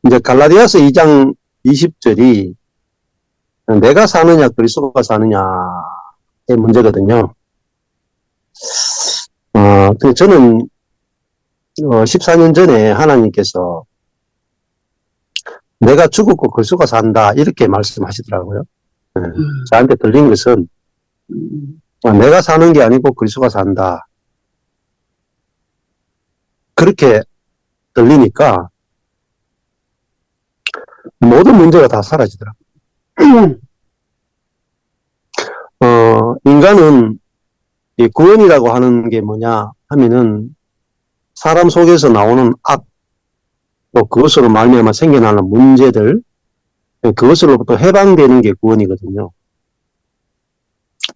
이제 갈라디아서 2장 20절이 내가 사느냐 그리스도가 사느냐의 문제거든요. 저는 14년 전에 하나님께서 내가 죽었고 그리스도가 산다 이렇게 말씀하시더라고요. 저한테 들린 것은 내가 사는 게 아니고 그리스도가 산다. 그렇게 들리니까 모든 문제가 다 사라지더라고요. 인간은 이 구원이라고 하는 게 뭐냐 하면은 사람 속에서 나오는 악, 또 그것으로 말미암아 생겨나는 문제들, 그것으로부터 해방되는 게 구원이거든요.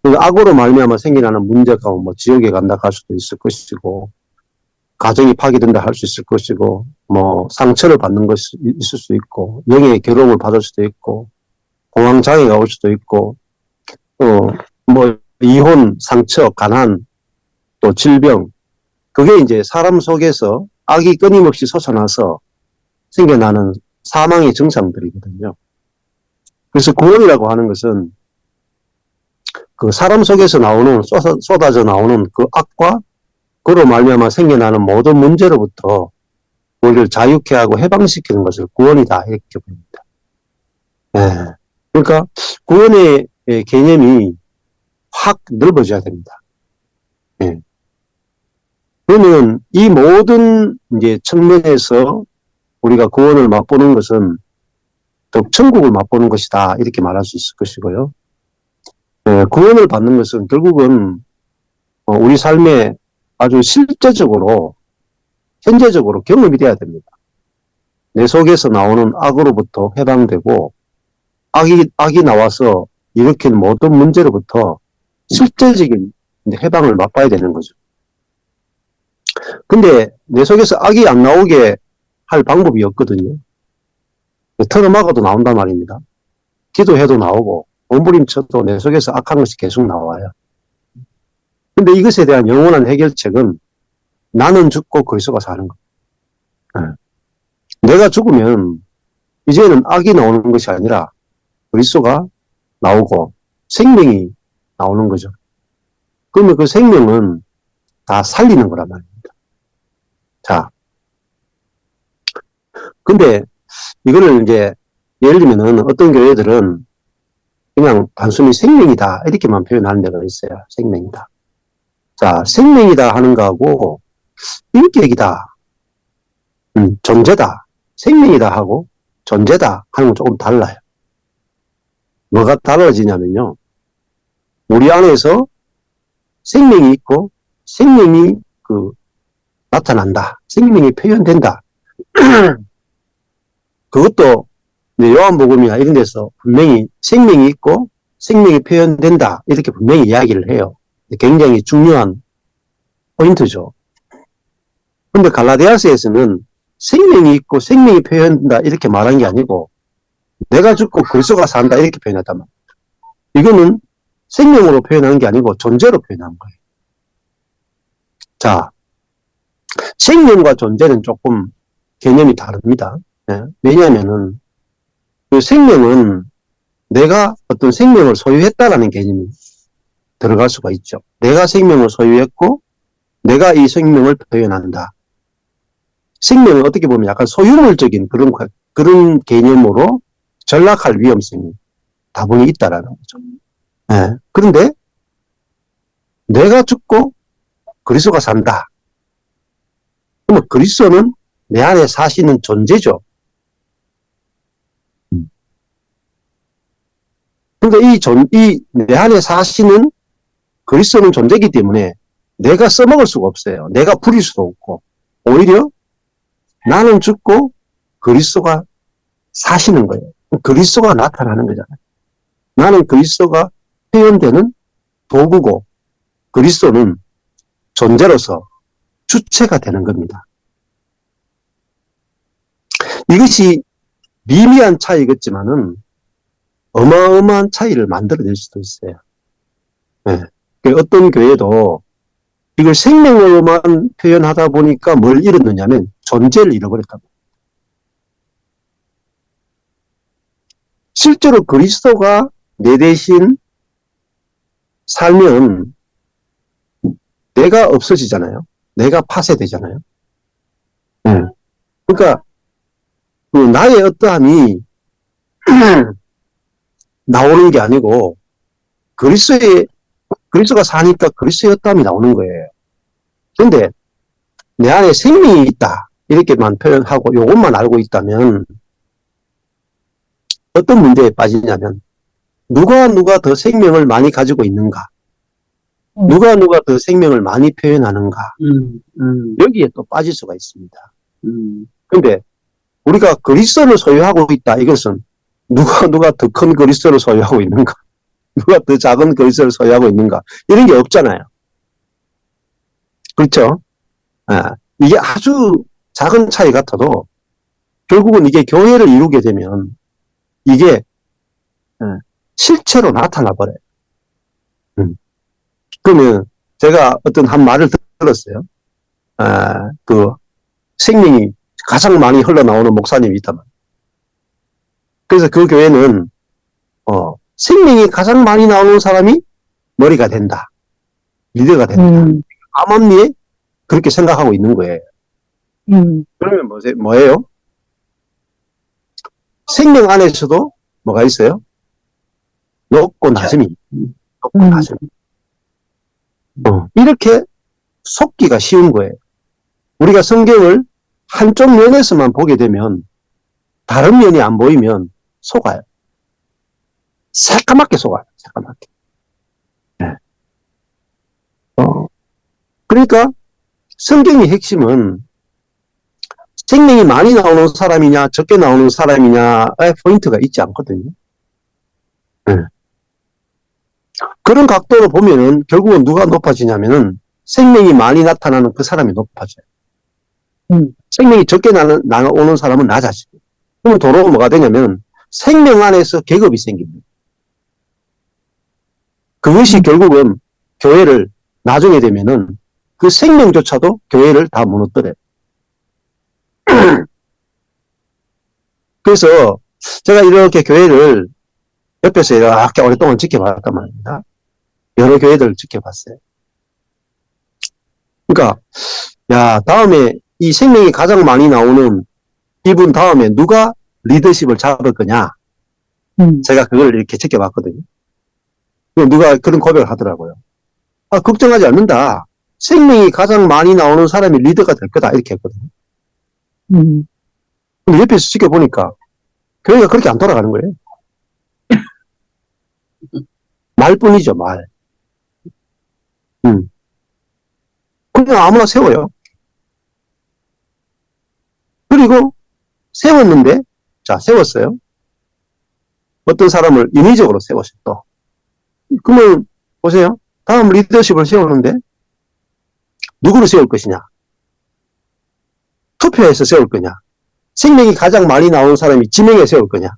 악으로 말미암아 생겨나는 문제가 뭐 지옥에 간다 할 수도 있을 것이고, 가정이 파괴된다 할 수 있을 것이고, 뭐 상처를 받는 것이 있을 수 있고, 영의 괴로움을 받을 수도 있고, 공황장애가 올 수도 있고, 뭐 이혼, 상처, 가난, 또 질병, 그게 이제 사람 속에서 악이 끊임없이 솟아나서 생겨나는 사망의 증상들이거든요. 그래서 구원이라고 하는 것은 그 사람 속에서 나오는 쏟아져 나오는 그 악과 그로 말미암아 생겨나는 모든 문제로부터 우리를 자유케 하고 해방시키는 것을 구원이다 이렇게 봅니다. 네. 그러니까 구원의 개념이 확 넓어져야 됩니다. 네. 그러면 이 모든 이제 측면에서 우리가 구원을 맛보는 것은 또 천국을 맛보는 것이다 이렇게 말할 수 있을 것이고요. 구원을 받는 것은 결국은 우리 삶에 아주 실제적으로 현재적으로 경험이 돼야 됩니다. 내 속에서 나오는 악으로부터 해방되고 악이 나와서 일으킨 모든 문제로부터 실제적인 해방을 맛봐야 되는 거죠. 근데 내 속에서 악이 안 나오게 할 방법이 없거든요. 틀어막아도 나온단 말입니다. 기도해도 나오고 몸부림쳐도 내 속에서 악한 것이 계속 나와요. 근데 이것에 대한 영원한 해결책은 나는 죽고 그리스도가 사는 거예요. 내가 죽으면 이제는 악이 나오는 것이 아니라 그리스도가 나오고 생명이 나오는 거죠. 그러면 그 생명은 다 살리는 거란 말입니다. 자, 근데 이거를 이제 예를 들면은 어떤 교회들은 그냥 단순히 생명이다 이렇게만 표현하는 데가 있어요. 생명이다. 자, 생명이다 하는 거하고 인격이다, 존재다, 생명이다 하고 존재다 하는 건 조금 달라요. 뭐가 달라지냐면요. 우리 안에서 생명이 있고 생명이 나타난다. 생명이 표현된다. 그것도 요한복음이나 이런 데서 분명히 생명이 있고 생명이 표현된다. 이렇게 분명히 이야기를 해요. 굉장히 중요한 포인트죠. 근데 갈라디아서에서는 생명이 있고 생명이 표현된다. 이렇게 말한 게 아니고 내가 죽고 그리스도가 산다. 이렇게 표현했단 말이에요. 이거는 생명으로 표현하는 게 아니고 존재로 표현한 거예요. 자, 생명과 존재는 조금 개념이 다릅니다. 네. 왜냐하면은 그 생명은 내가 어떤 생명을 소유했다라는 개념이 들어갈 수가 있죠. 내가 생명을 소유했고 내가 이 생명을 표현한다. 생명은 어떻게 보면 약간 소유물적인 그런 개념으로 전락할 위험성이 다분히 있다라는 거죠. 네. 그런데 내가 죽고 그리스도가 산다. 그러면 그리스도는 내 안에 사시는 존재죠. 그러니까 내 안에 사시는 그리스도는 존재이기 때문에 내가 써먹을 수가 없어요. 내가 부릴 수도 없고 오히려 나는 죽고 그리스도가 사시는 거예요. 그리스도가 나타나는 거잖아요. 나는 그리스도가 표현되는 도구고 그리스도는 존재로서 주체가 되는 겁니다. 이것이 미미한 차이겠지만은 어마어마한 차이를 만들어낼 수도 있어요. 네. 어떤 교회도 이걸 생명으로만 표현하다 보니까 뭘 잃었느냐면 존재를 잃어버렸다. 실제로 그리스도가 내 대신 살면 내가 없어지잖아요. 내가 파쇄되잖아요. 그러니까 그 나의 어떠함이 나오는 게 아니고 그리스도가 사니까 그리스도의 어떠함이 나오는 거예요. 근데 내 안에 생명이 있다 이렇게만 표현하고 요것만 알고 있다면 어떤 문제에 빠지냐면 누가 더 생명을 많이 가지고 있는가, 누가 더 생명을 많이 표현하는가, 여기에 또 빠질 수가 있습니다. 근데 우리가 그리스도를 소유하고 있다, 이것은 누가 더 큰 그리스도를 소유하고 있는가, 누가 더 작은 그리스도를 소유하고 있는가, 이런 게 없잖아요. 그렇죠? 이게 아주 작은 차이 같아도 결국은 이게 교회를 이루게 되면 이게 실체로 나타나 버려요. 그러면 제가 어떤 한 말을 들었어요. 그 생명이 가장 많이 흘러나오는 목사님이 있단 말이에요. 그래서 그 교회는 생명이 가장 많이 나오는 사람이 머리가 된다, 리더가 된다. 암암리에 그렇게 생각하고 있는 거예요. 그러면 뭐예요? 생명 안에서도 뭐가 있어요? 높고 낮음이. 높고 낮음. 이렇게 속기가 쉬운 거예요. 우리가 성경을 한쪽 면에서만 보게 되면 다른 면이 안 보이면 속아요. 새까맣게 속아요. 새까맣게. 네. 그러니까 성경의 핵심은 생명이 많이 나오는 사람이냐 적게 나오는 사람이냐의 포인트가 있지 않거든요. 네. 그런 각도로 보면은 결국은 누가 높아지냐면은 생명이 많이 나타나는 그 사람이 높아져요. 생명이 적게 나오는 사람은 낮아지고. 그러면 도로 뭐가 되냐면 생명 안에서 계급이 생깁니다. 그것이 결국은 교회를 나중에 되면은 그 생명조차도 교회를 다 무너뜨려요. 그래서 제가 이렇게 교회를 옆에서 이렇게 오랫동안 지켜봤단 말입니다. 여러 교회들을 지켜봤어요. 그러니까 다음에 이 생명이 가장 많이 나오는 이분 다음에 누가 리더십을 잡을 거냐, 제가 그걸 이렇게 지켜봤거든요. 누가 그런 고백을 하더라고요. 걱정하지 않는다, 생명이 가장 많이 나오는 사람이 리더가 될 거다, 이렇게 했거든요. 근데 옆에서 지켜보니까 교회가 그렇게 안 돌아가는 거예요. 말뿐이죠, 말. 그냥 아무나 세워요. 그리고 세웠는데, 세웠어요. 어떤 사람을 인위적으로 세웠어요, 또. 그러면 보세요. 다음 리더십을 세우는데 누구를 세울 것이냐? 투표해서 세울 거냐? 생명이 가장 많이 나오는 사람이 지명해 세울 거냐?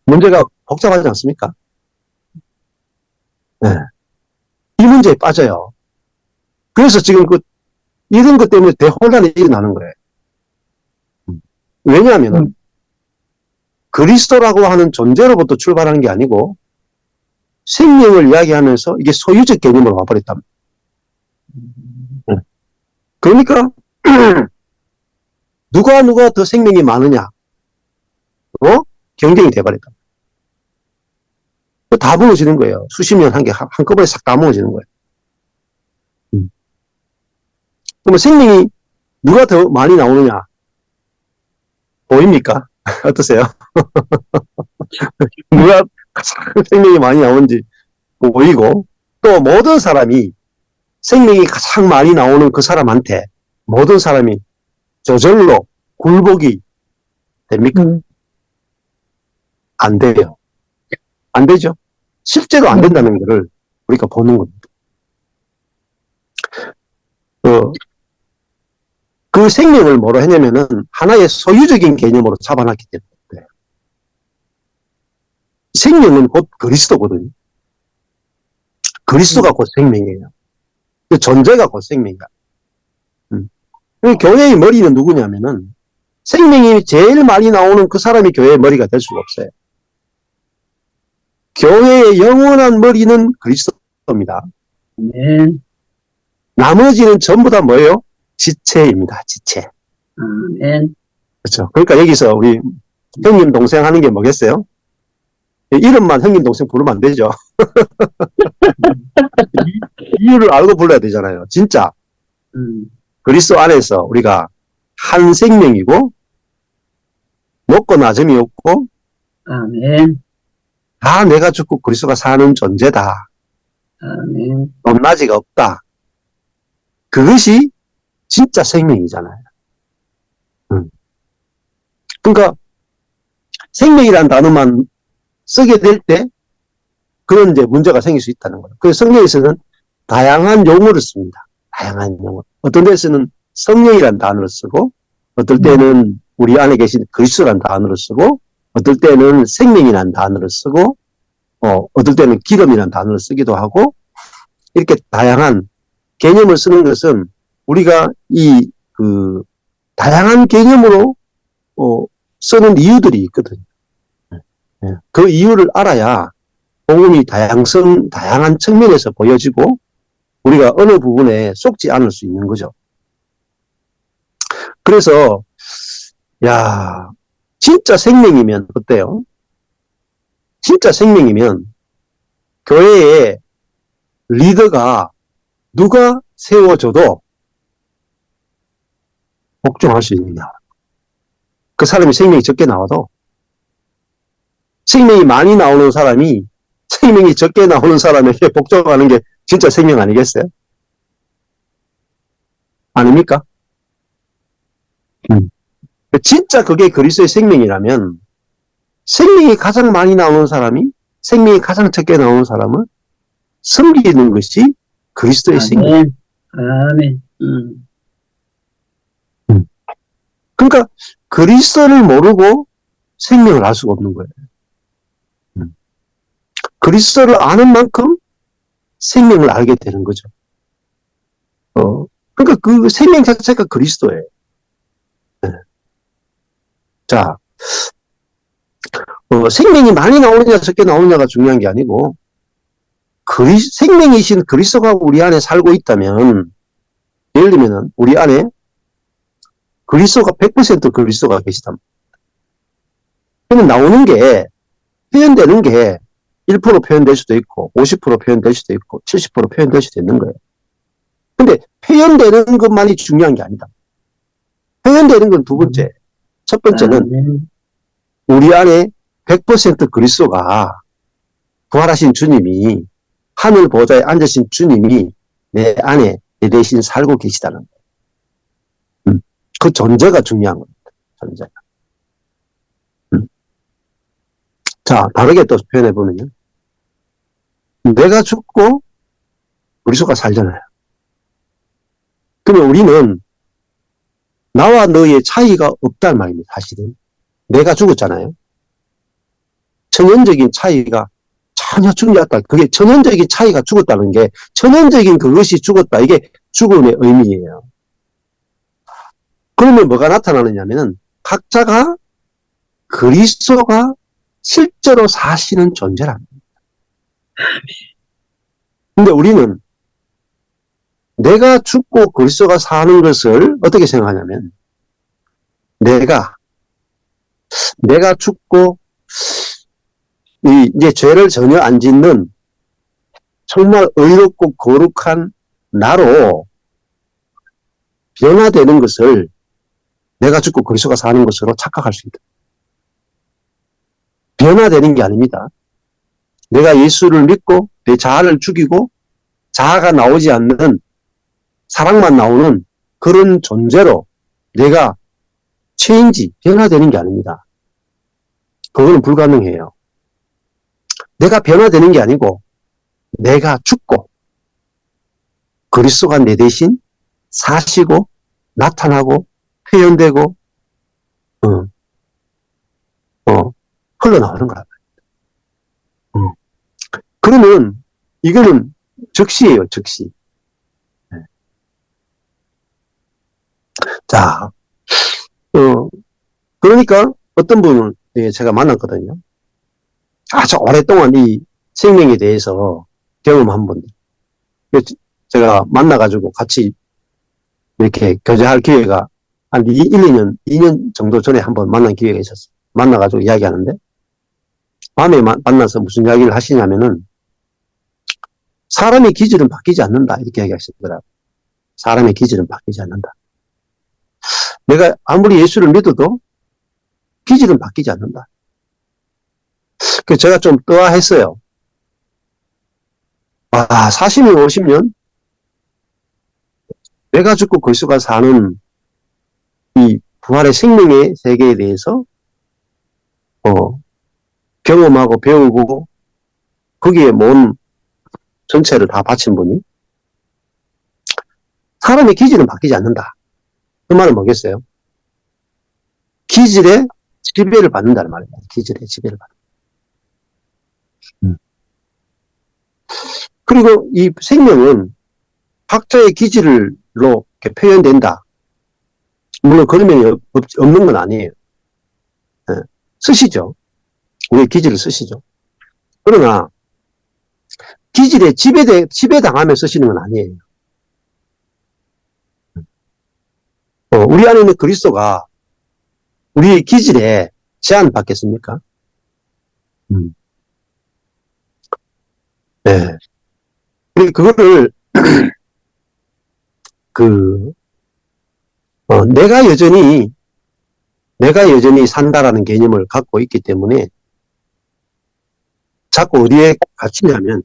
문제가 복잡하지 않습니까? 네. 이 문제에 빠져요. 그래서 지금 이런 것 때문에 대혼란이 일어나는 거예요. 왜냐하면 그리스도라고 하는 존재로부터 출발하는 게 아니고 생명을 이야기하면서 이게 소유적 개념으로 와버렸다. 그러니까 누가 더 생명이 많으냐, 경쟁이 돼버렸다. 다 무너지는 거예요. 수십 년 한꺼번에 싹 다 무너지는 거예요. 그러면 생명이 누가 더 많이 나오느냐 보입니까? 어떠세요? 누가 가장 생명이 많이 나오는지 보이고, 또 모든 사람이 생명이 가장 많이 나오는 그 사람한테 모든 사람이 저절로 굴복이 됩니까? 안 돼요. 안 되죠. 실제로 안 된다는 것을 우리가 보는 겁니다. 그 생명을 뭐로 했냐면은 하나의 소유적인 개념으로 잡아놨기 때문에. 생명은 곧 그리스도거든요. 그리스도가 곧 생명이에요. 그 존재가 곧 생명이다. 교회의 머리는 누구냐면은 생명이 제일 많이 나오는 그 사람이 교회의 머리가 될 수가 없어요. 교회의 영원한 머리는 그리스도입니다. 아멘. 나머지는 전부 다 뭐예요? 지체입니다. 지체. 아멘. 그렇죠. 그러니까 여기서 우리 형님 동생 하는 게 뭐겠어요? 이름만 형님 동생 부르면 안 되죠. 이유를 알고 불러야 되잖아요. 진짜 그리스도 안에서 우리가 한 생명이고 높고 낮음이 없고 아멘. 다 내가 죽고 그리스도가 사는 존재다. 아멘. 높낮이가 없다. 그것이 진짜 생명이잖아요. 그러니까 생명이라는 단어만 쓰게 될 때 그런 이제 문제가 생길 수 있다는 거예요. 그래서 성경에서는 다양한 용어를 씁니다. 다양한 용어. 어떤 데서는 성령이라는 단어를 쓰고, 어떨 때는 우리 안에 계신 그리스도라는 단어를 쓰고, 어떨 때는 생명이라는 단어를 쓰고, 어떨 때는 기름이라는 단어를 쓰기도 하고, 이렇게 다양한 개념을 쓰는 것은 우리가 다양한 개념으로, 쓰는 이유들이 있거든요. 그 이유를 알아야 복음이 다양한 측면에서 보여지고 우리가 어느 부분에 속지 않을 수 있는 거죠. 그래서 진짜 생명이면 어때요? 진짜 생명이면 교회에 리더가 누가 세워져도 복종할 수 있느냐. 그 사람이 생명이 적게 나와도 생명이 많이 나오는 사람이 생명이 적게 나오는 사람에게 복종하는 게 진짜 생명 아니겠어요? 아닙니까? 진짜 그게 그리스도의 생명이라면 생명이 가장 많이 나오는 사람이 생명이 가장 적게 나오는 사람을 섬기는 것이 그리스도의 생명. 아멘. 그러니까 그리스도를 모르고 생명을 알 수가 없는 거예요. 그리스도를 아는 만큼 생명을 알게 되는 거죠. 그러니까 그 생명 자체가 그리스도예요. 자, 생명이 많이 나오느냐 적게 나오느냐가 중요한 게 아니고 생명이신 그리스도가 우리 안에 살고 있다면 예를 들면 우리 안에 그리스도가 100% 그리스도가 계시다. 그러면 나오는 게 표현되는 게 1% 표현될 수도 있고 50% 표현될 수도 있고 70% 표현될 수도 있는 거예요. 근데 표현되는 것만이 중요한 게 아니다. 표현되는 건 두 번째. 첫 번째는 우리 안에 100% 그리스도가 부활하신 주님이 하늘 보좌에 앉으신 주님이 내 안에 내 대신 살고 계시다는 거예요. 그 존재가 중요한 겁니다. 존재가. 자, 다르게 또 표현해 보면요. 내가 죽고 그리스도가 살잖아요. 그러면 우리는 나와 너의 차이가 없다는 말입니다. 사실은. 내가 죽었잖아요. 천연적인 차이가 전혀 중요하다. 그게 천연적인 차이가 죽었다는 게 천연적인 그것이 죽었다. 이게 죽음의 의미예요. 그러면 뭐가 나타나느냐면은 각자가 그리스도가 실제로 사시는 존재랍니다. 근데 우리는 내가 죽고 그리스도가 사는 것을 어떻게 생각하냐면 내가 죽고 이제 죄를 전혀 안 짓는 정말 의롭고 거룩한 나로 변화되는 것을 내가 죽고 그리스도가 사는 것으로 착각할 수 있다. 변화되는 게 아닙니다. 내가 예수를 믿고 내 자아를 죽이고 자아가 나오지 않는 사랑만 나오는 그런 존재로 내가 변화되는 게 아닙니다. 그거는 불가능해요. 내가 변화되는 게 아니고 내가 죽고 그리스도가 내 대신 사시고 나타나고 표현되고 흘러나오는 거야. 그러면 이거는 즉시예요, 즉시. 자, 그러니까 어떤 분을 제가 만났거든요. 아주 오랫동안 이 생명에 대해서 경험한 분들. 그래서 제가 만나가지고 같이 이렇게 교제할 기회가 한 2년 정도 전에 한번 만난 기회가 있었어요. 만나가지고 이야기하는데, 밤에 만나서 무슨 이야기를 하시냐면은, 사람의 기질은 바뀌지 않는다. 이렇게 이야기하시더라고요. 사람의 기질은 바뀌지 않는다. 내가 아무리 예수를 믿어도 기질은 바뀌지 않는다. 그래서 제가 좀 뜨아했어요. 40년, 50년? 내가 죽고 그리스도가 사는 이 부활의 생명의 세계에 대해서, 경험하고 배우고, 거기에 몸 전체를 다 바친 분이, 사람의 기질은 바뀌지 않는다. 그 말은 뭐겠어요? 기질에 지배를 받는다는 말이에요. 기질에 지배를 받는다. 그리고 이 생명은 각자의 기질로 이렇게 표현된다. 물론 그런 면이 없는 건 아니에요. 쓰시죠. 우리의 기질을 쓰시죠. 그러나 기질에 지배당하며 쓰시는 건 아니에요. 우리 안에 있는 그리스도가 우리의 기질에 제한받겠습니까? 네. 그거를, 내가 여전히 산다라는 개념을 갖고 있기 때문에 자꾸 어디에 갇히냐면,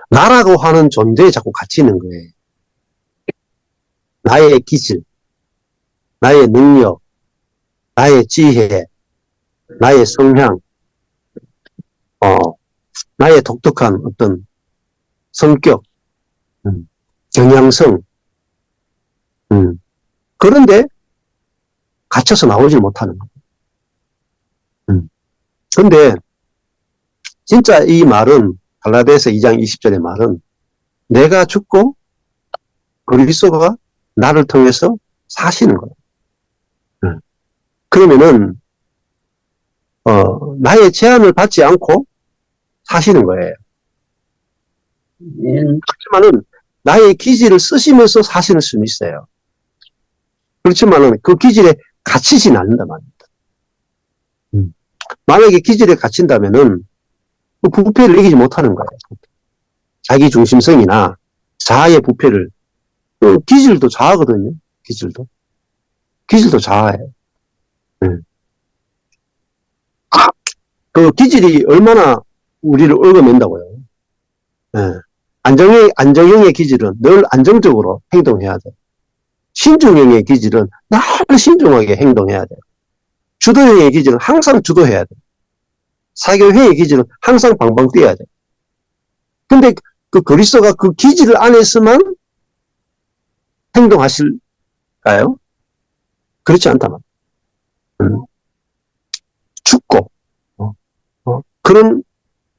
나라고 하는 존재에 자꾸 갇히는 거예요. 나의 기질, 나의 능력, 나의 지혜, 나의 성향, 나의 독특한 어떤 성격, 경향성, 그런데 갇혀서 나오질 못하는 거예요. 근데 진짜 이 말은 갈라디아서 2장 20절의 말은 내가 죽고 그리스도가 나를 통해서 사시는 거예요. 그러면은 나의 제한을 받지 않고 사시는 거예요. 그렇지만은 나의 기질을 쓰시면서 사시는 수는 있어요. 그렇지만은 그 기질에 갇히진 않는단 말입니다. 만약에 기질에 갇힌다면은 그 부패를 이기지 못하는 거예요. 자기 중심성이나 자아의 부패를. 기질도 자아거든요. 기질도 자아예요. 그 기질이 얼마나 우리를 얽어맨다고요. 안정형의 기질은 늘 안정적으로 행동해야 돼. 신중형의 기질은 늘 신중하게 행동해야 돼. 주도형의 기질은 항상 주도해야 돼. 사교형의 기질은 항상 방방 뛰어야 돼. 근데 그 그리스도가 그 기질 안에서만 행동하실까요? 그렇지 않단 말이에요. 죽고 그런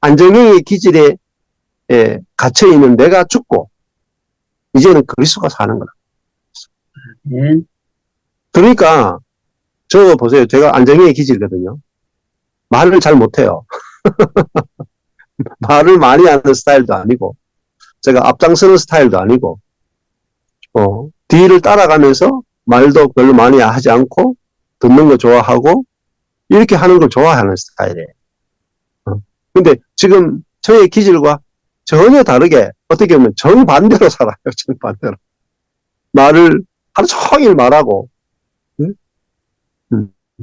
안정형의 기질에 갇혀있는 내가 죽고 이제는 그리스도가 사는 거다. 그러니까 저 보세요. 제가 안정형의 기질이거든요. 말을 잘 못해요. 말을 많이 하는 스타일도 아니고 제가 앞장서는 스타일도 아니고 뒤를 따라가면서 말도 별로 많이 하지 않고 듣는 거 좋아하고 이렇게 하는 걸 좋아하는 스타일이에요. 근데 지금 저의 기질과 전혀 다르게 어떻게 보면 정반대로 살아요. 정반대로. 말을 하루 종일 말하고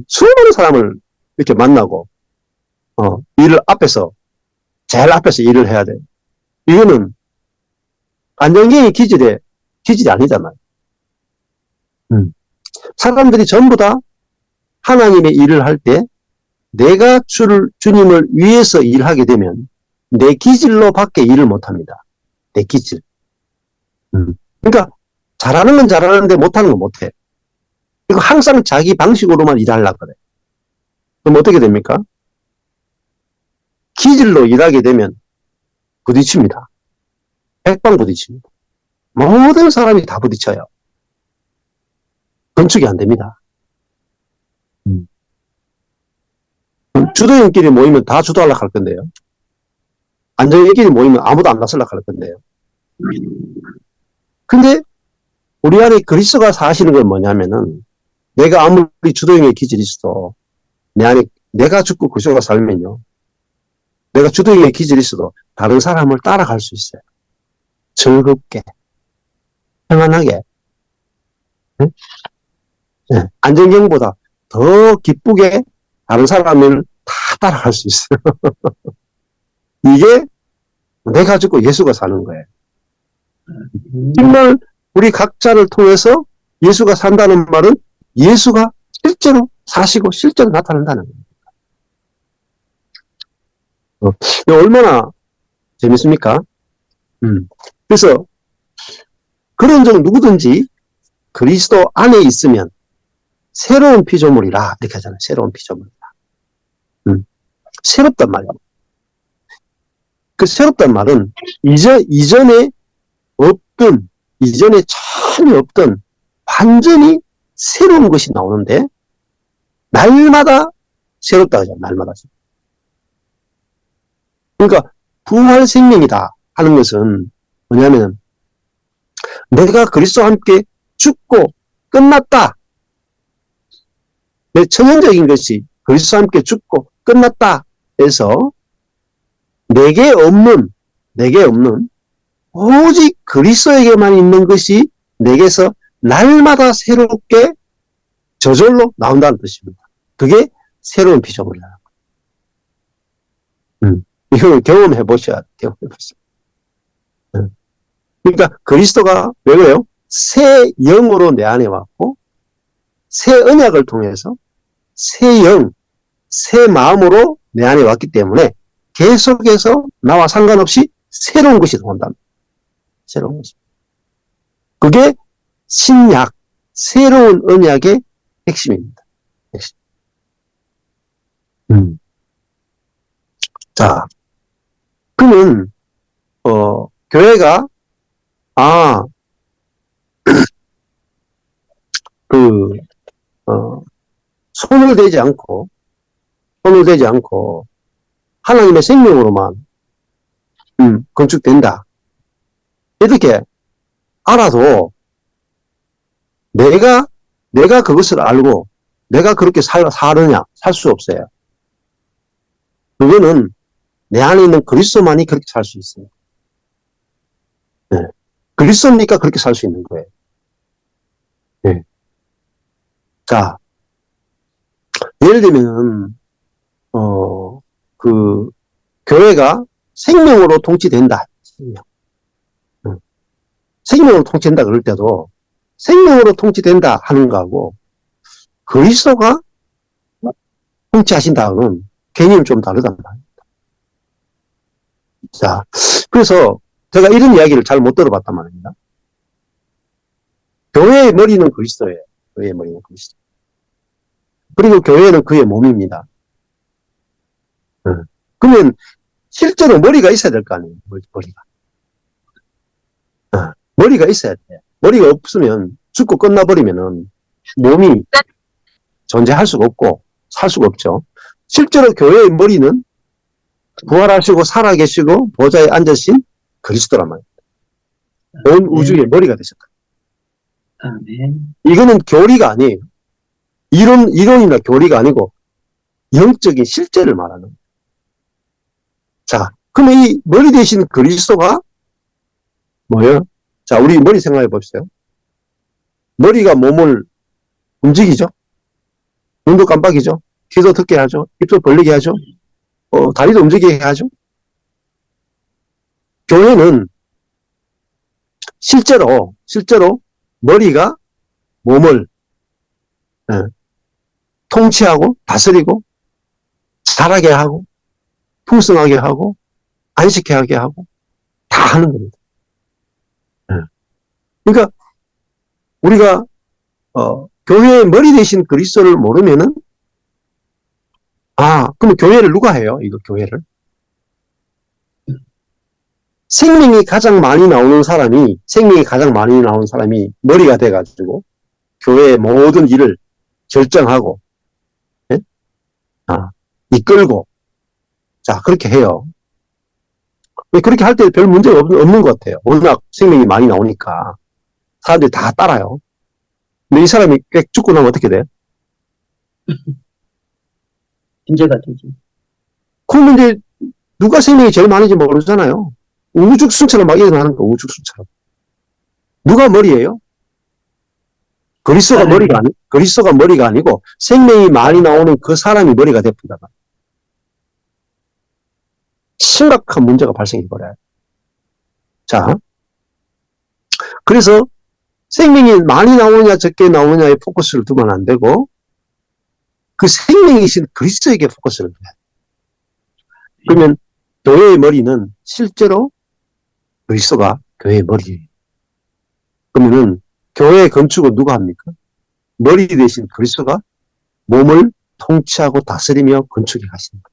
수많은 사람을 이렇게 만나고 일을 제일 앞에서 일을 해야 돼. 이거는 안정경의 기질이 아니잖아요. 사람들이 전부 다 하나님의 일을 할 때 내가 주님을 위해서 일하게 되면 내 기질로 밖에 일을 못합니다. 내 기질. 그러니까 잘하는 건 잘하는데 못하는 건 못해. 그리고 항상 자기 방식으로만 일하려고 그래. 그럼 어떻게 됩니까? 기질로 일하게 되면 부딪힙니다. 백방 부딪힙니다. 모든 사람이 다 부딪혀요. 건축이 안 됩니다. 주도인끼리 모이면 다 주도하려고 할 건데요. 안정인끼리 모이면 아무도 안 나서려고 할 건데요. 근데 우리 안에 그리스도가 사시는 건 뭐냐면은 내가 아무리 주도인의 기질이 있어도 내 안에 내가 죽고 그리스도가 살면요. 내가 주도인의 기질이 있어도 다른 사람을 따라갈 수 있어요. 즐겁게, 평안하게. 네? 네. 안정경보다 더 기쁘게 다른 사람을 다 따라갈 수 있어요. 이게 내가 죽고 예수가 사는 거예요. 정말 우리 각자를 통해서 예수가 산다는 말은 예수가 실제로 사시고 실제로 나타난다는 거예요. 얼마나 재밌습니까? 그래서 그런 점 누구든지 그리스도 안에 있으면 새로운 피조물이라 이렇게 하잖아요. 새로운 피조물이라. 새롭단 말이에요. 그 새롭단 말은 이전에 전혀 없던 완전히 새로운 것이 나오는데 날마다 새롭다 하죠. 날마다. 그러니까 부활 생명이다 하는 것은 뭐냐면 내가 그리스도와 함께 죽고 끝났다. 내 천연적인 것이 그리스도와 함께 죽고 끝났다 해서 내게 없는 오직 그리스도에게만 있는 것이 내게서 날마다 새롭게 저절로 나온다는 뜻입니다. 그게 새로운 피조물이라는 거예요. 이걸 경험해 보셔야 돼요. 그러니까 그리스도가 왜 그래요? 새 영으로 내 안에 왔고 새 언약을 통해서 새 영, 새 마음으로 내 안에 왔기 때문에 계속해서 나와 상관없이 새로운 것이 나온답니다. 새로운 것이. 그게 신약, 새로운 언약의 핵심입니다. 핵심. 자, 그러면 교회가 손을 대지 않고 하나님의 생명으로만 건축된다. 이렇게 알아도 내가 그것을 알고 내가 그렇게 사느냐? 살 수 없어요. 그거는 내 안에 있는 그리스도만이 그렇게 살 수 있어요. 네. 그리스도니까 그렇게 살 수 있는 거예요. 네. 자, 예를 들면 교회가 생명으로 통치된다. 생명으로 통치된다 그럴 때도 생명으로 통치된다 하는 거하고 그리스도가 통치하신다는 개념이 좀 다르단 말입니다. 자, 그래서 제가 이런 이야기를 잘 못 들어봤단 말입니다. 교회의 머리는 그리스도예요. 교회의 머리는 그리스도. 그리고 교회는 그의 몸입니다. 그러면 실제로 머리가 있어야 될 거 아니에요. 머리가. 머리가 있어야 돼요. 머리가 없으면 죽고 끝나버리면은 몸이 존재할 수가 없고 살 수가 없죠. 실제로 교회의 머리는 부활하시고 살아계시고 보좌에 앉으신 그리스도란 말입니다. 온 우주의 머리가 되셨다. 아멘. 이거는 교리가 아니에요. 이론이나 교리가 아니고 영적인 실제를 말하는 거예요. 자, 그러면 이 머리 대신 그리스도가 뭐예요? 자, 우리 머리 생각해 봅시다. 머리가 몸을 움직이죠? 눈도 깜빡이죠? 귀도 듣게 하죠? 입도 벌리게 하죠? 다리도 움직이게 하죠? 교회는 실제로 머리가 몸을 통치하고 다스리고 자라게 하고 풍성하게 하고 안식하게 하고 다 하는 겁니다. 그러니까 우리가 교회의 머리 대신 그리스도를 모르면은 그럼 교회를 누가 해요? 이거 교회를 생명이 가장 많이 나오는 사람이 머리가 돼가지고 교회의 모든 일을 결정하고 이끌고, 자, 그렇게 해요. 그렇게 할 때 별 문제가 없는 것 같아요. 워낙 생명이 많이 나오니까. 사람들이 다 따라요. 근데 이 사람이 꽤 죽고 나면 어떻게 돼? 문제가 되지. 그러면 이제 누가 생명이 제일 많은지 모르잖아요. 우죽순처럼 막 일어나는 거, 우죽순처럼. 누가 머리예요? 그리스도가 머리가 아니고 생명이 많이 나오는 그 사람이 머리가 됩니다. 심각한 문제가 발생해 버려요. 자, 그래서 생명이 많이 나오느냐 적게 나오느냐에 포커스를 두면 안 되고 그 생명이신 그리스도에게 포커스를 둬야 돼요. 그러면 교회의 머리는 실제로 그리스도가 교회의 머리예요. 그러면은 교회의 건축은 누가 합니까? 머리 대신 그리스도가 몸을 통치하고 다스리며 건축해 가십니다.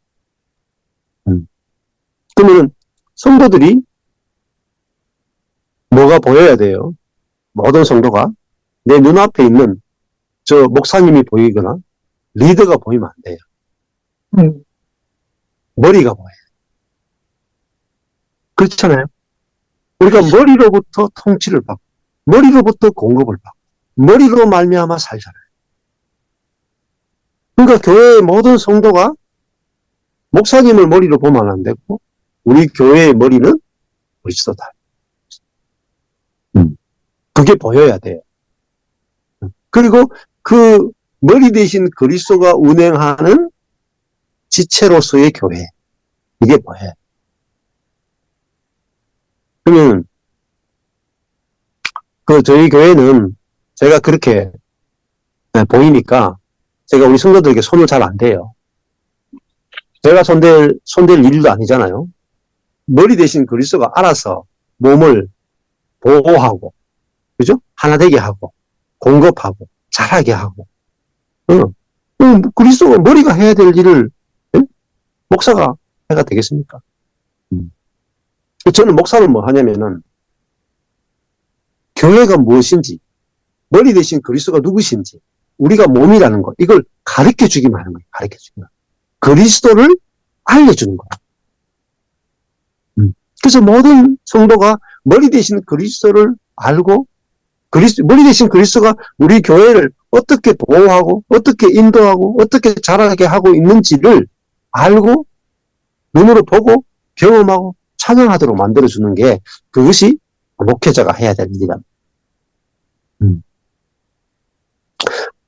그러면 성도들이 뭐가 보여야 돼요? 모든 성도가 내 눈앞에 있는 저 목사님이 보이거나 리더가 보이면 안 돼요. 머리가 보여요. 그렇잖아요. 우리가 머리로부터 통치를 받고 머리로부터 공급을 받고 머리로 말미암아 살잖아요. 그러니까 교회의 모든 성도가 목사님을 머리로 보면 안 되고 우리 교회의 머리는 그리스도다. 그게 보여야 돼요. 그리고 그 머리 대신 그리스도가 운행하는 지체로서의 교회. 이게 보여요. 그러면 저희 교회는 제가 그렇게 보이니까 제가 우리 성도들에게 손을 잘 안 대요. 제가 손댈 일도 아니잖아요. 머리 대신 그리스도가 알아서 몸을 보호하고, 그죠? 하나 되게 하고, 공급하고, 잘하게 하고. 그리스도가 머리가 해야 될 일을 목사가 해가 되겠습니까? 저는 목사는 뭐 하냐면은 교회가 무엇인지, 머리 대신 그리스도가 누구신지, 우리가 몸이라는 거, 이걸 가르쳐 주기만 하는 거예요. 가르쳐 주기만. 그리스도를 알려주는 거예요. 그래서 모든 성도가 머리 대신 그리스도를 알고, 머리 대신 그리스도가 우리 교회를 어떻게 보호하고, 어떻게 인도하고, 어떻게 자라게 하고 있는지를 알고, 눈으로 보고, 경험하고, 찬양하도록 만들어주는 게, 그것이 목회자가 해야 될 일이랍니다.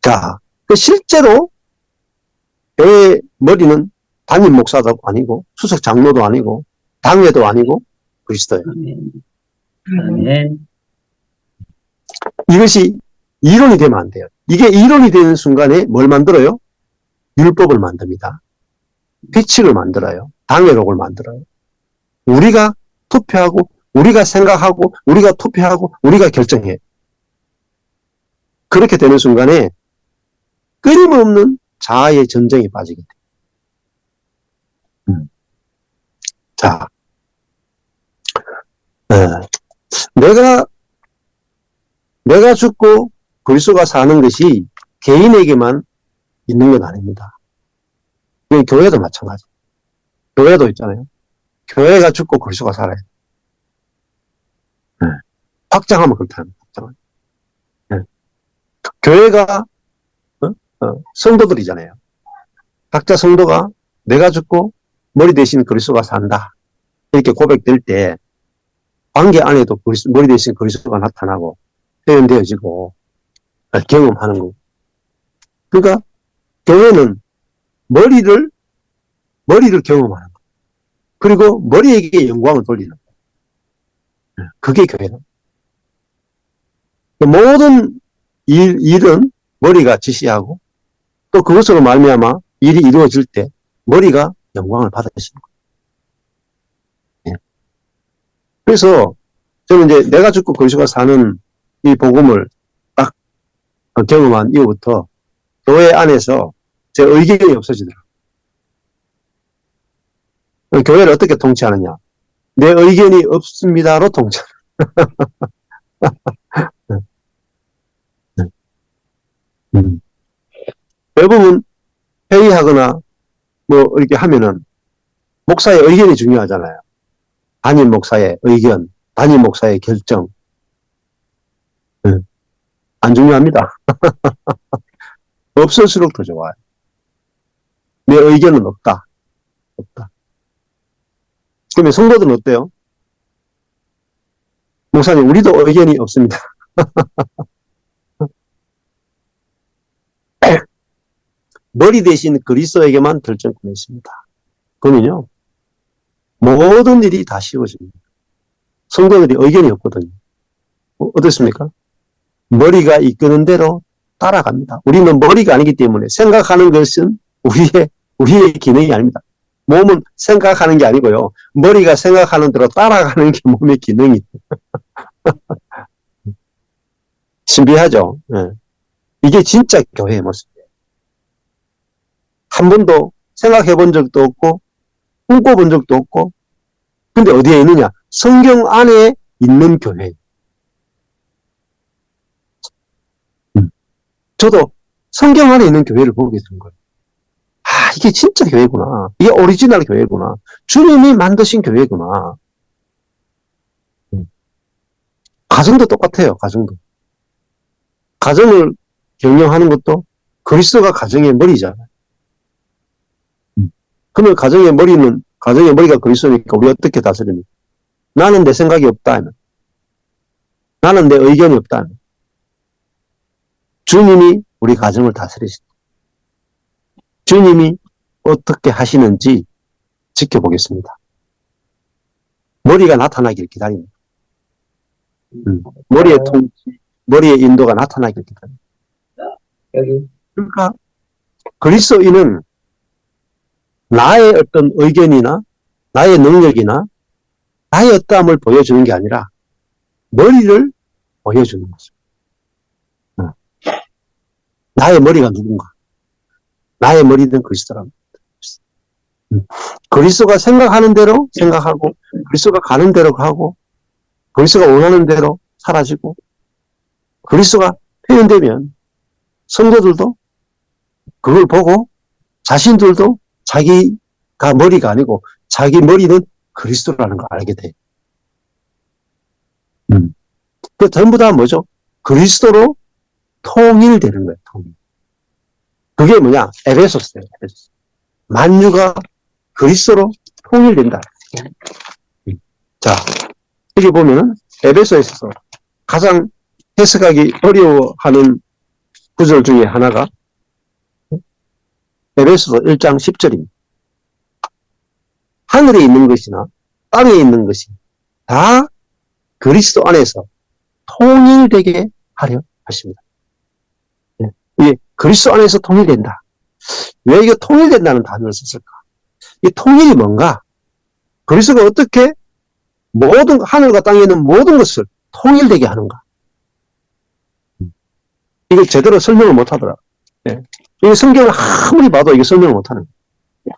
자, 실제로 교회의 머리는 담임 목사도 아니고 수석 장로도 아니고 당회도 아니고 그리스도예요. 아멘. 이것이 이론이 되면 안 돼요. 이게 이론이 되는 순간에 뭘 만들어요? 율법을 만듭니다. 규칙을 만들어요. 당회록을 만들어요. 우리가 투표하고 우리가 생각하고 우리가 투표하고 우리가 결정해요. 그렇게 되는 순간에 끊임없는 자아의 전쟁에 빠지게 돼요. 자, 내가 죽고 그리스도가 사는 것이 개인에게만 있는 건 아닙니다. 교회도 마찬가지. 교회도 있잖아요. 교회가 죽고 그리스도가 살아요. 확장하면 그렇다는 거죠. 교회가 성도들이잖아요. 각자 성도가 내가 죽고 머리 대신 그리스도가 산다. 이렇게 고백될 때 관계 안에도 머리 대신 그리스도가 나타나고 표현되어지고 경험하는 거고. 그러니까 교회는 머리를 경험하는 거. 그리고 머리에게 영광을 돌리는 거. 그게 교회는. 모든 일은 머리가 지시하고 또 그것으로 말미암아 일이 이루어질 때 머리가 영광을 받으시는 거예요. 그래서 저는 이제 내가 죽고 그리스도가 사는 이 복음을 딱 경험한 이후부터 교회 안에서 제 의견이 없어지더라고요. 교회를 어떻게 통치하느냐? 내 의견이 없습니다로 통치. 대부분 회의하거나 뭐 이렇게 하면은 목사의 의견이 중요하잖아요. 담임 목사의 의견, 담임 목사의 결정. 안 중요합니다. 없을수록 더 좋아요. 내 의견은 없다. 없다. 그러면 성도들은 어때요? 목사님, 우리도 의견이 없습니다. 머리 대신 그리스도에게만 결정권이 있습니다. 그러면요, 모든 일이 다 쉬워집니다. 성도들이 의견이 없거든요. 어떻습니까? 머리가 이끄는 대로 따라갑니다. 우리는 머리가 아니기 때문에 생각하는 것은 우리의 기능이 아닙니다. 몸은 생각하는 게 아니고요. 머리가 생각하는 대로 따라가는 게 몸의 기능이에요. 신비하죠? 네. 이게 진짜 교회의 모습이에요. 한 번도 생각해 본 적도 없고, 꿈꿔본 적도 없고, 근데 어디에 있느냐? 성경 안에 있는 교회예요. 저도 성경 안에 있는 교회를 보게 되는 거예요. 아, 이게 진짜 교회구나. 이게 오리지널 교회구나. 주님이 만드신 교회구나. 가정도 똑같아요, 가정도. 가정을 경영하는 것도 그리스도가 가정의 머리잖아요. 그러면 가정의 머리가 그리스도니까 우리 어떻게 다스립니까? 나는 내 생각이 없다 하면, 나는 내 의견이 없다 하면, 주님이 우리 가정을 다스리신다. 주님이 어떻게 하시는지 지켜보겠습니다. 머리가 나타나길 기다립니다. 머리의 통치, 머리의 인도가 나타나길 기다립니다. 여기. 그러니까 그리스도인은 나의 어떤 의견이나 나의 능력이나 나의 어떠함을 보여주는 게 아니라 머리를 보여주는 거죠. 나의 머리가 누군가? 나의 머리는 그리스도랍니다. 그리스도가 생각하는 대로 생각하고, 그리스도가 가는 대로 가고, 그리스도가 원하는 대로 사라지고, 그리스도가 표현되면 성도들도 그걸 보고 자신들도 자기가 머리가 아니고 자기 머리는 그리스도라는 걸 알게 돼요. 그 전부 다 뭐죠? 그리스도로 통일되는 거예요. 통일. 그게 뭐냐? 에베소스예요. 에베소스. 만유가 그리스도로 통일된다. 자, 여기 보면은 에베소에서 가장 해석하기 어려워하는 구절 중에 하나가 에베소서 1장 10절입니다. 하늘에 있는 것이나 땅에 있는 것이 다 그리스도 안에서 통일되게 하려 하십니다. 이게 그리스도 안에서 통일된다. 왜 이게 통일된다는 단어를 썼을까? 이 통일이 뭔가? 그리스도가 어떻게 모든 하늘과 땅에 있는 모든 것을 통일되게 하는가? 이걸 제대로 설명을 못 하더라. 네. 이 성경을 아무리 봐도 이게 설명을 못 하는 거예요.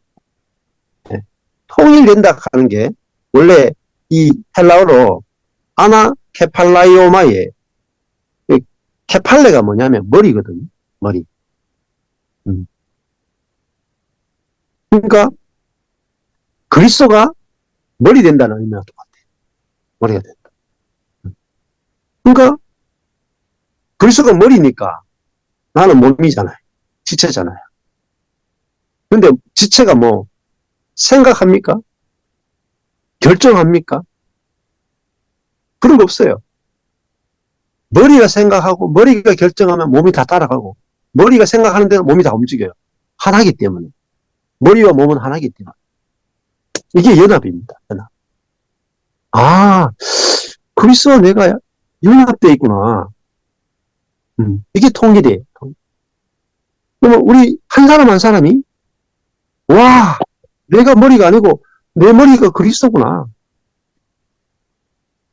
네. 통일된다 하는 게 원래 이 헬라어로 아나 케팔라이오마의 케팔레가 뭐냐면 머리거든요. 머리. 그러니까 그리스도가 머리 된다는 의미와 똑같아요. 머리가 된다. 그러니까 그리스도가 머리니까 나는 몸이잖아요. 지체잖아요. 근데 지체가 뭐 생각합니까? 결정합니까? 그런 거 없어요. 머리가 생각하고 머리가 결정하면 몸이 다 따라가고 머리가 생각하는 대로 몸이 다 움직여요. 하나이기 때문에. 머리와 몸은 하나이기 때문에. 이게 연합입니다. 연합. 아, 그리스도와 내가 연합되어 있구나. 이게 통일이에요. 그러면 우리 한 사람 한 사람이 와, 내가 머리가 아니고 내 머리가 그리스도구나.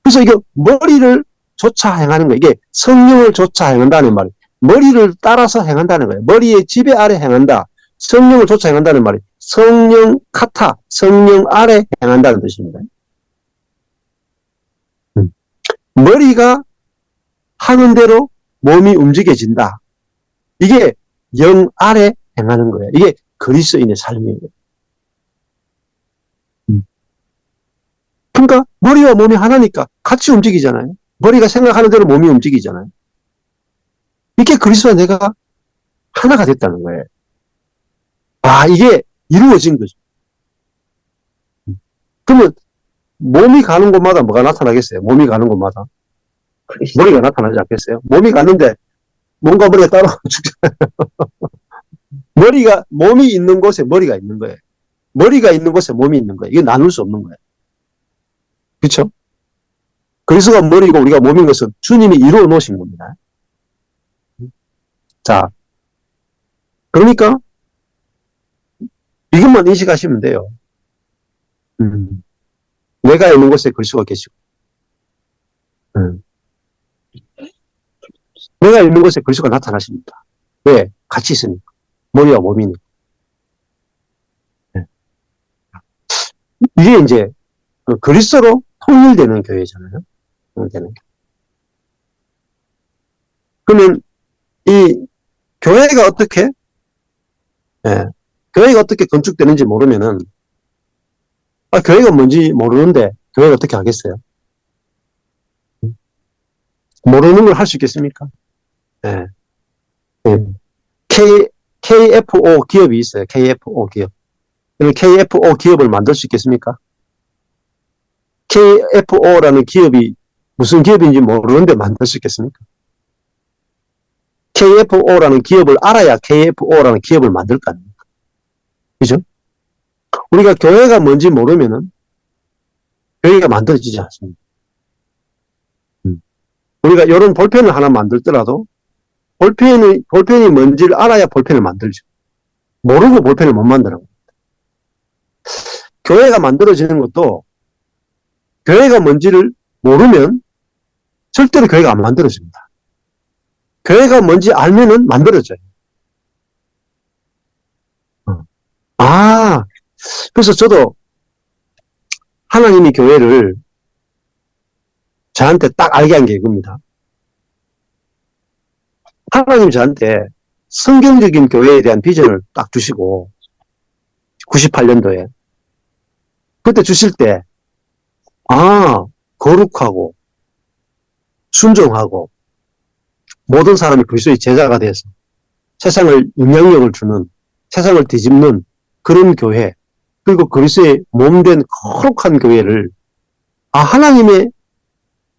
그래서 이게 머리를 조차 행하는 거예요. 이게 성령을 조차 행한다는 말이에요. 머리를 따라서 행한다는 거예요. 머리의 지배 아래 행한다. 성령을 조차 행한다는 말이에요. 성령 카타, 성령 아래 행한다는 뜻입니다. 머리가 하는 대로 몸이 움직여진다. 이게 영 아래 행하는 거예요. 이게 그리스도인의 삶이에요. 그러니까 머리와 몸이 하나니까 같이 움직이잖아요. 머리가 생각하는 대로 몸이 움직이잖아요. 이게 그리스도와 내가 하나가 됐다는 거예요. 아, 이게 이루어진 거죠. 그러면 몸이 가는 곳마다 뭐가 나타나겠어요? 몸이 가는 곳마다. 그리스도. 머리가 나타나지 않겠어요? 몸이 갔는데 뭔가 머리가 따라오면 머리가, 몸이 있는 곳에 머리가 있는 거예요. 머리가 있는 곳에 몸이 있는 거예요. 이게 나눌 수 없는 거예요. 그렇죠? 그리스도가 머리고 우리가 몸인 것은 주님이 이루어 놓으신 겁니다. 자, 그러니까 이것만 인식하시면 돼요. 내가 있는 곳에 그리스도가 계시고, 내가 있는 곳에 그리스도가 나타나십니다. 왜? 같이 있으니까. 머리와 몸이니까. 이게 이제 그리스도로 통일되는 교회잖아요. 통일되는. 그러면 이 교회가 어떻게, 교회가 어떻게 건축되는지 모르면은, 교회가 뭔지 모르는데 교회가 어떻게 하겠어요? 모르는 걸 할 수 있겠습니까? 예. KFO 기업이 있어요. KFO 기업. KFO 기업을 만들 수 있겠습니까? KFO라는 기업이 무슨 기업인지 모르는데 만들 수 있겠습니까? KFO라는 기업을 알아야 KFO라는 기업을 만들 거 아닙니까? 그죠? 우리가 교회가 뭔지 모르면은 교회가 만들어지지 않습니다. 우리가 이런 볼펜을 하나 만들더라도 볼펜이 뭔지를 알아야 볼펜을 만들죠. 모르고 볼펜을 못 만드는 겁니다. 교회가 만들어지는 것도 교회가 뭔지를 모르면 절대로 교회가 안 만들어집니다. 교회가 뭔지 알면은 만들어져요. 아, 그래서 저도 하나님이 교회를 저한테 딱 알게 한 게 이겁니다. 하나님 저한테 성경적인 교회에 대한 비전을 딱 주시고 98년도에 그때 주실 때 거룩하고 순종하고 모든 사람이 그리스도의 제자가 돼서 세상을 영향력을 주는, 세상을 뒤집는 그런 교회, 그리고 그리스도의 몸된 거룩한 교회를 하나님의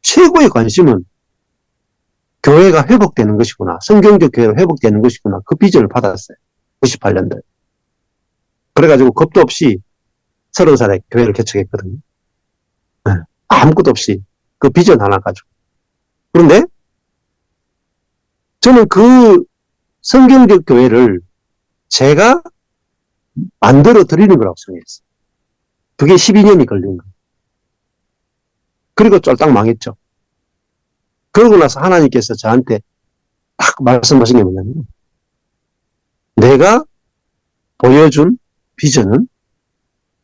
최고의 관심은 교회가 회복되는 것이구나. 성경적 교회가 회복되는 것이구나. 그 비전을 받았어요. 98년도에. 그래가지고 겁도 없이 30살에 교회를 개척했거든요. 아무것도 없이 그 비전 하나 가지고. 그런데 저는 그 성경적 교회를 제가 만들어 드리는 거라고 생각했어요. 그게 12년이 걸린 거예요. 그리고 쫄딱 망했죠. 그러고 나서 하나님께서 저한테 딱 말씀하신 게 뭐냐면, 내가 보여준 비전은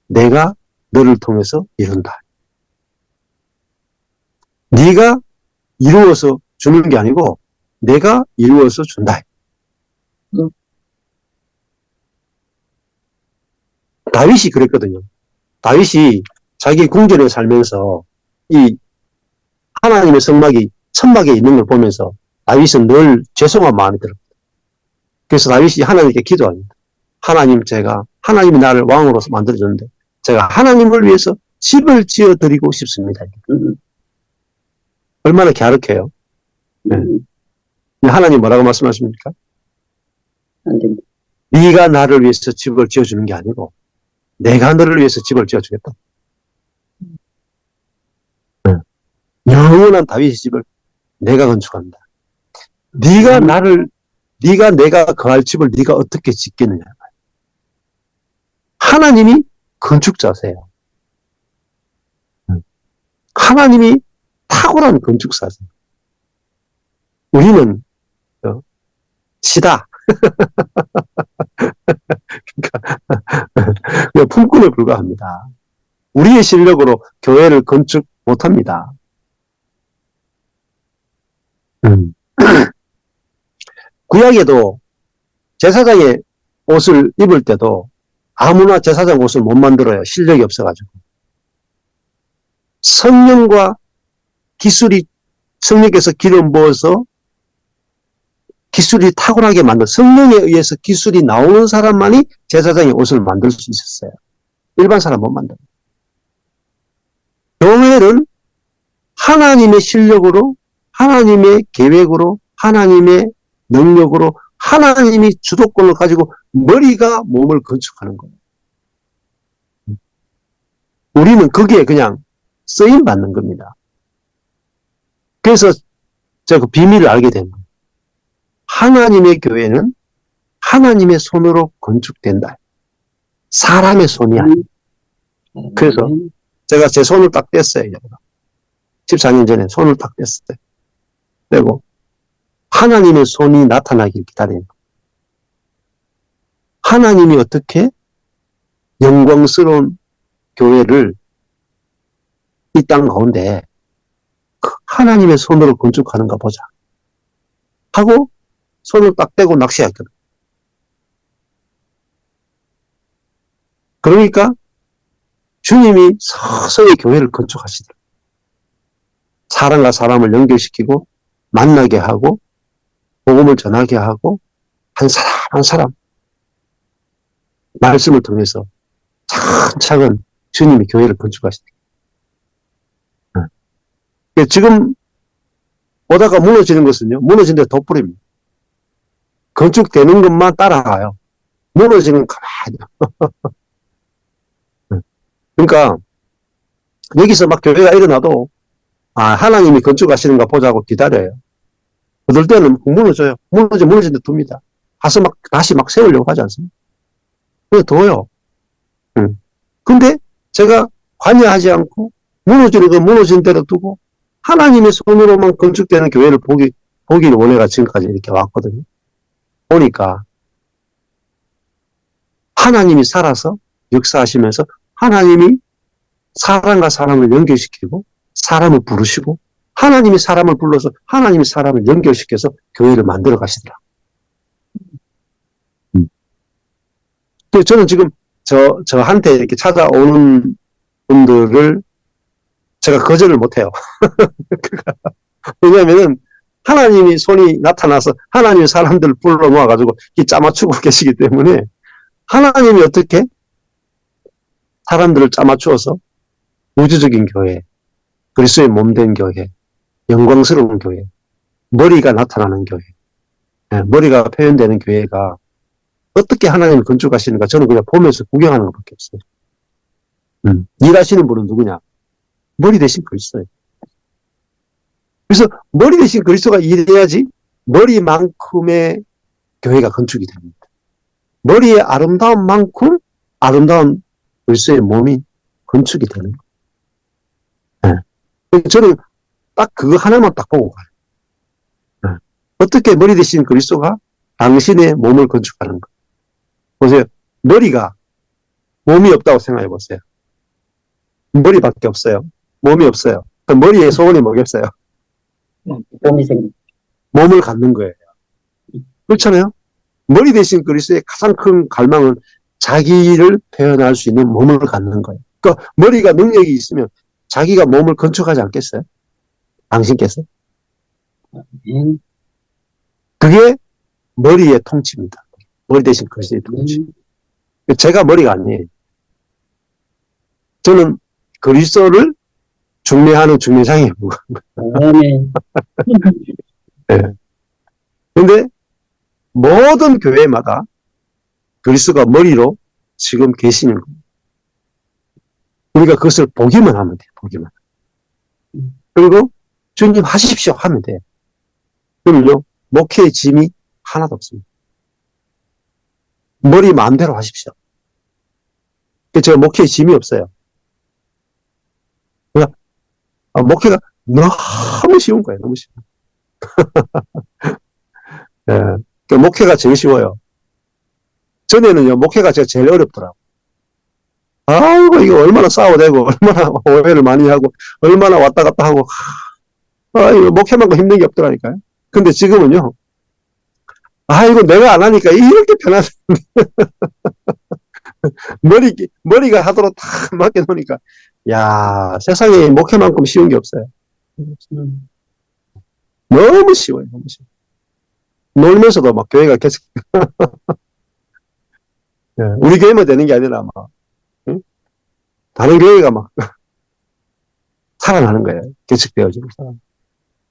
내가 너를 통해서 이룬다. 네가 이루어서 주는 게 아니고 내가 이루어서 준다. 다윗이 그랬거든요. 다윗이 자기 궁전에 살면서 이 하나님의 성막이 천막에 있는 걸 보면서 다윗은 늘 죄송한 마음이 들었다. 그래서 다윗이 하나님께 기도합니다. 하나님이 나를 왕으로서 만들어줬는데 제가 하나님을 위해서 집을 지어드리고 싶습니다. 얼마나 갸륵해요. 네. 하나님 뭐라고 말씀하십니까? 네가 나를 위해서 집을 지어주는 게 아니고 내가 너를 위해서 집을 지어주겠다. 영원한 다윗의 집을 내가 건축한다. 네가 내가 거할 집을 네가 어떻게 짓겠느냐. 하나님이 건축자세요. 하나님이 탁월한 건축사세요. 우리는 시다. 그러니까 품꾼에 불과합니다. 우리의 실력으로 교회를 건축 못합니다. 구약에도 제사장의 옷을 입을 때도 아무나 제사장 옷을 못 만들어요. 실력이 없어가지고. 성령과 기술이, 성령께서 기름 부어서 기술이 탁월하게 만든, 성령에 의해서 기술이 나오는 사람만이 제사장의 옷을 만들 수 있었어요. 일반 사람 못 만들어요. 교회를 하나님의 실력으로, 하나님의 계획으로, 하나님의 능력으로, 하나님이 주도권을 가지고 머리가 몸을 건축하는 거예요. 우리는 거기에 그냥 쓰임 받는 겁니다. 그래서 제가 그 비밀을 알게 된 거예요. 하나님의 교회는 하나님의 손으로 건축된다. 사람의 손이 아니에요. 그래서 제가 제 손을 딱 뗐어요. 14년 전에 손을 딱 뗐어요. 그리고 하나님의 손이 나타나길 기다리는 거예요. 하나님이 어떻게 영광스러운 교회를 이 땅 가운데 하나님의 손으로 건축하는가 보자 하고 손을 딱 떼고 낚시했거든. 그러니까 주님이 서서히 교회를 건축하시더라고요. 사람과 사람을 연결시키고 만나게 하고 복음을 전하게 하고 한 사람 한 사람 말씀을 통해서 차근차근 주님이 교회를 건축하시더라고요. 지금 오다가 무너지는 것은요, 무너진 데 덧불입니다. 건축되는 것만 따라가요. 무너지는 가만히. 그러니까 여기서 막 교회가 일어나도 하나님이 건축하시는가 보자고 기다려요. 어떨 때는 무너져요. 무너진 데 둡니다. 가서 막 다시 막 세우려고 하지 않습니까? 그래 둬요. 근데 제가 관여하지 않고 무너지는 거 무너진 대로 두고 하나님의 손으로만 건축되는 교회를 보기를 원해가 지금까지 이렇게 왔거든요. 보니까 하나님이 살아서 역사하시면서 하나님이 사람과 사람을 연결시키고 사람을 부르시고 하나님이 사람을 불러서 하나님이 사람을 연결시켜서 교회를 만들어 가시더라. 저는 지금 저한테 이렇게 찾아오는 분들을 제가 거절을 못해요. 왜냐하면 하나님이 손이 나타나서 하나님의 사람들을 불러 모아가지고 짜맞추고 계시기 때문에 하나님이 어떻게 사람들을 짜맞추어서 우주적인 교회, 그리스도의 몸된 교회, 영광스러운 교회, 머리가 나타나는 교회, 머리가 표현되는 교회가 어떻게 하나님을 건축하시는가 저는 그냥 보면서 구경하는 것밖에 없어요. 일하시는 분은 누구냐? 머리 대신 그리스도예요. 그래서 머리 대신 그리스도가 일해야지 머리만큼의 교회가 건축이 됩니다. 머리의 아름다움만큼 아름다운 그리스도의 몸이 건축이 되는 거예요. 저는 딱 그거 하나만 딱 보고 가요. 어떻게 머리 대신 그리스도가 당신의 몸을 건축하는 거. 보세요. 머리가 몸이 없다고 생각해 보세요. 머리밖에 없어요. 몸이 없어요. 그 머리에 소원이 뭐겠어요? 몸이 생긴. 몸을 갖는 거예요. 그렇잖아요? 머리 대신 그리스도의 가장 큰 갈망은 자기를 표현할 수 있는 몸을 갖는 거예요. 그러니까 머리가 능력이 있으면 자기가 몸을 건축하지 않겠어요? 당신께서? 그게 머리의 통치입니다. 머리 대신 그리스도의 통치. 제가 머리가 아니에요. 저는 그리스도를 중매하는 중매장이에요. 네. 근데 모든 교회마다 그리스도가 머리로 지금 계시는 겁니다. 우리가 그것을 보기만 하면 돼요. 보기만. 그리고 주님 하십시오 하면 돼요. 그러면요 목회의 짐이 하나도 없습니다. 머리 마음대로 하십시오. 제가 목회의 짐이 없어요. 목회가 너무 쉬운 거예요. 너무 쉬워. 네. 목회가 제일 쉬워요. 전에는요, 목회가 제일 어렵더라고요. 아이고, 이거 얼마나 싸워대고, 얼마나 오해를 많이 하고, 얼마나 왔다 갔다 하고, 이거 목회만큼 힘든 게 없더라니까요. 근데 지금은요, 이거 내가 안 하니까 이렇게 편하네. 머리가 하도록 탁 맡겨놓으니까, 야, 세상에 목회만큼 쉬운 게 없어요. 너무 쉬워요, 너무 쉬워. 놀면서도 막 교회가 계속, 예, 우리 교회만 되는 게 아니라 막, 응? 다른 교회가 막 살아나는 거예요. 개척되어지고.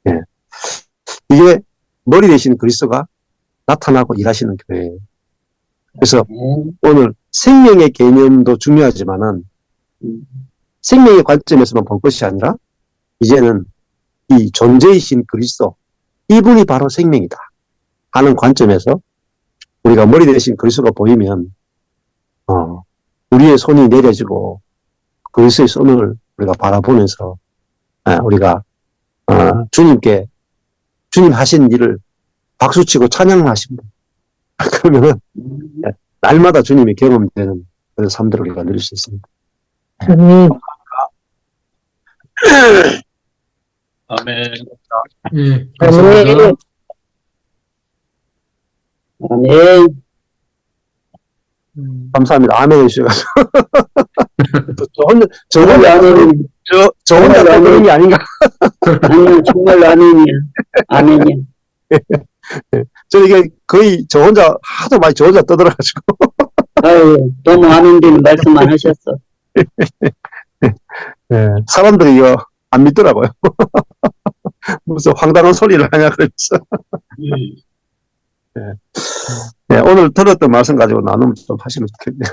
예. 이게 머리 대신 그리스도가 나타나고 일하시는 교회예요. 그래서 오늘 생명의 개념도 중요하지만은 생명의 관점에서만 볼 것이 아니라 이제는 이 존재이신 그리스도, 이분이 바로 생명이다 하는 관점에서 우리가 머리 대신 그리스도가 보이면 우리의 손이 내려지고 그리스도의 손을 우리가 바라보면서 우리가 주님께 주님 하신 일을 박수치고 찬양을 하십니다. 그러면은 날마다 주님이 경험되는 그런 삶들을 우리가 누릴 수 있습니다. 아멘. 예, 아멘. 감사합니다. 아멘. 감사합니다. 아멘 해주셔가지고. 저 정말 혼자, 아멘. 저 혼자 떠드는 게 아닌가. 아니요, 정말 아멘이야. 아멘이야. 저 이게 거의 저 혼자, 하도 많이 저 혼자 떠들어가지고. 아유, 너무 아멘되는 말씀만 하셨어. 사람들이 이거 안 믿더라고요. 무슨 황당한 소리를 하냐, 그랬어. 오늘 들었던 말씀 가지고 나누면 좀 하시면 좋겠네요.